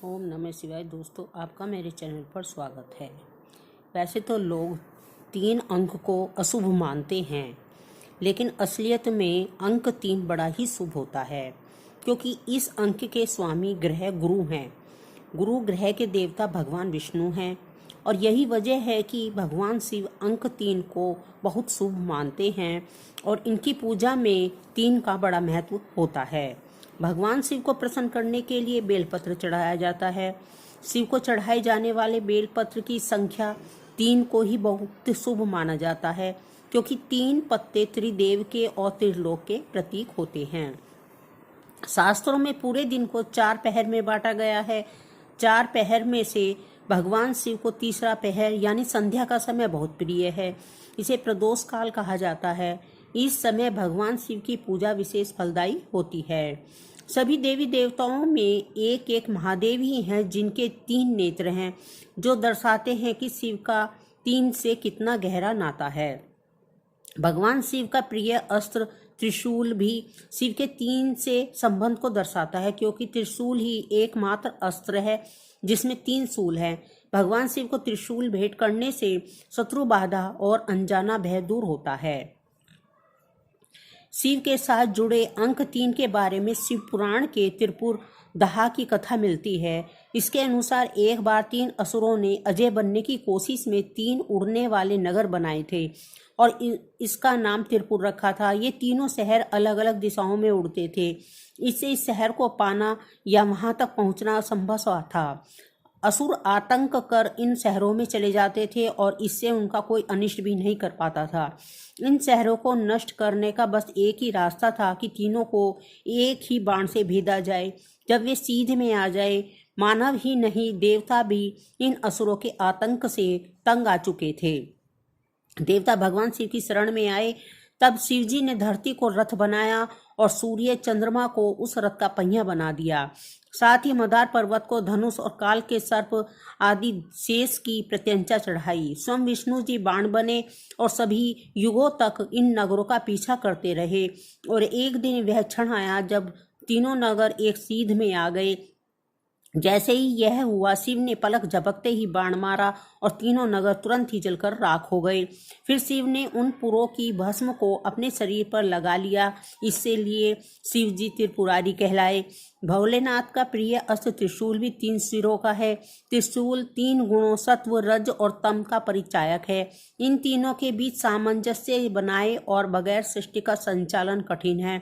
ओम नमः शिवाय। दोस्तों, आपका मेरे चैनल पर स्वागत है। वैसे तो लोग 3 अंक को अशुभ मानते हैं, लेकिन असलियत में अंक 3 बड़ा ही शुभ होता है, क्योंकि इस अंक के स्वामी ग्रह गुरु हैं। गुरु ग्रह के देवता भगवान विष्णु हैं, और यही वजह है कि भगवान शिव अंक 3 को बहुत शुभ मानते हैं, और इनकी पूजा में 3 का बड़ा महत्व होता है। भगवान शिव को प्रसन्न करने के लिए बेलपत्र चढ़ाया जाता है। शिव को चढ़ाए जाने वाले बेलपत्र की संख्या 3 को ही बहुत शुभ माना जाता है, क्योंकि 3 पत्ते त्रिदेव के और त्रिलोक के प्रतीक होते हैं। शास्त्रों में पूरे दिन को 4 पहर में बांटा गया है। 4 पहर में से भगवान शिव को तीसरा पहर यानी संध्या का समय बहुत प्रिय है। इसे प्रदोष काल कहा जाता है। इस समय भगवान शिव की पूजा विशेष फलदायी होती है। सभी देवी देवताओं में एक एक महादेव ही हैं जिनके 3 नेत्र हैं, जो दर्शाते हैं कि शिव का 3 से कितना गहरा नाता है। भगवान शिव का प्रिय अस्त्र त्रिशूल भी शिव के 3 से संबंध को दर्शाता है, क्योंकि त्रिशूल ही एकमात्र अस्त्र है जिसमें 3 शूल हैं। भगवान शिव को त्रिशूल भेंट करने से शत्रु बाधा और अनजाना भय दूर होता है। शिव के साथ जुड़े अंक 3 के बारे में शिव पुराण के त्रिपुर दहा की कथा मिलती है। इसके अनुसार एक बार 3 असुरों ने अजय बनने की कोशिश में 3 उड़ने वाले नगर बनाए थे, और इसका नाम त्रिपुर रखा था। ये तीनों शहर अलग अलग दिशाओं में उड़ते थे। इससे इस शहर को पाना या वहां तक पहुंचना असंभव था। असुर आतंक कर इन शहरों में चले जाते थे, और इससे उनका कोई अनिष्ट भी नहीं कर पाता था। इन शहरों को नष्ट करने का बस एक ही रास्ता था कि तीनों को एक ही बाण से भेदा जाए। जब वे सीध में आ जाए, मानव ही नहीं देवता भी इन असुरों के आतंक से तंग आ चुके थे। देवता भगवान शिव की शरण में आए। तब शिवजी ने धरती को रथ बनाया और सूर्य चंद्रमा को उस रथ का पहिया बना दिया। साथ ही मदार पर्वत को धनुष और काल के सर्प आदि शेष की प्रत्यंचा चढ़ाई। स्वयं विष्णु जी बाण बने और सभी युगों तक इन नगरों का पीछा करते रहे। और एक दिन वह क्षण आया जब तीनों नगर एक सीध में आ गए। जैसे ही यह हुआ, शिव ने पलक झपकते ही बाण मारा और तीनों नगर तुरंत ही जलकर राख हो गए। फिर शिव ने उन पुरों की भस्म को अपने शरीर पर लगा लिया। इससे लिए शिव जी त्रिपुरारी कहलाए। भोलेनाथ का प्रिय अस्त्र त्रिशूल भी 3 सिरों का है। त्रिशूल 3 गुणों सत्व, रज और तम का परिचायक है। इन तीनों के बीच सामंजस्य बनाए और बगैर सृष्टि का संचालन कठिन है।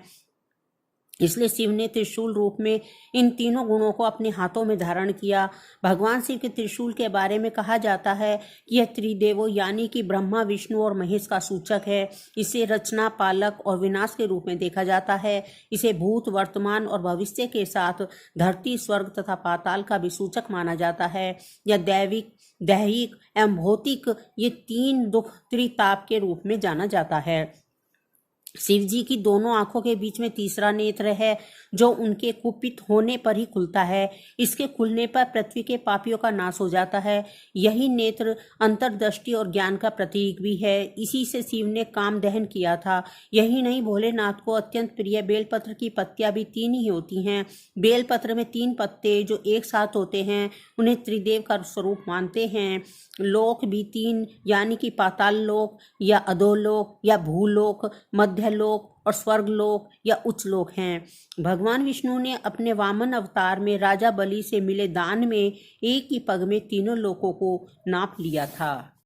इसलिए शिव ने त्रिशूल रूप में इन तीनों गुणों को अपने हाथों में धारण किया। भगवान शिव के त्रिशूल के बारे में कहा जाता है कि यह त्रिदेवों यानी कि ब्रह्मा, विष्णु और महेश का सूचक है। इसे रचना, पालक और विनाश के रूप में देखा जाता है। इसे भूत, वर्तमान और भविष्य के साथ धरती, स्वर्ग तथा पाताल का भी सूचक माना जाता है। यह दैविक, दैहिक एवं भौतिक ये 3 दुख त्रिताप के रूप में जाना जाता है। शिव जी की दोनों आंखों के बीच में तीसरा नेत्र है, जो उनके कुपित होने पर ही खुलता है। इसके खुलने पर पृथ्वी के पापियों का नाश हो जाता है। यही नेत्र अंतर्दृष्टि और ज्ञान का प्रतीक भी है। इसी से शिव ने काम दहन किया था। यही नहीं, भोलेनाथ को अत्यंत प्रिय बेलपत्र की पत्तियां भी 3 ही होती हैं। बेलपत्र में 3 पत्ते जो एक साथ होते हैं, उन्हें त्रिदेव का स्वरूप मानते हैं। लोक भी 3 यानी कि पाताल लोक या अधोलोक या भूलोक, मध्यलोक और स्वर्गलोक या उच्च लोक हैं। भगवान विष्णु ने अपने वामन अवतार में राजा बलि से मिले दान में एक ही पग में तीनों लोकों को नाप लिया था।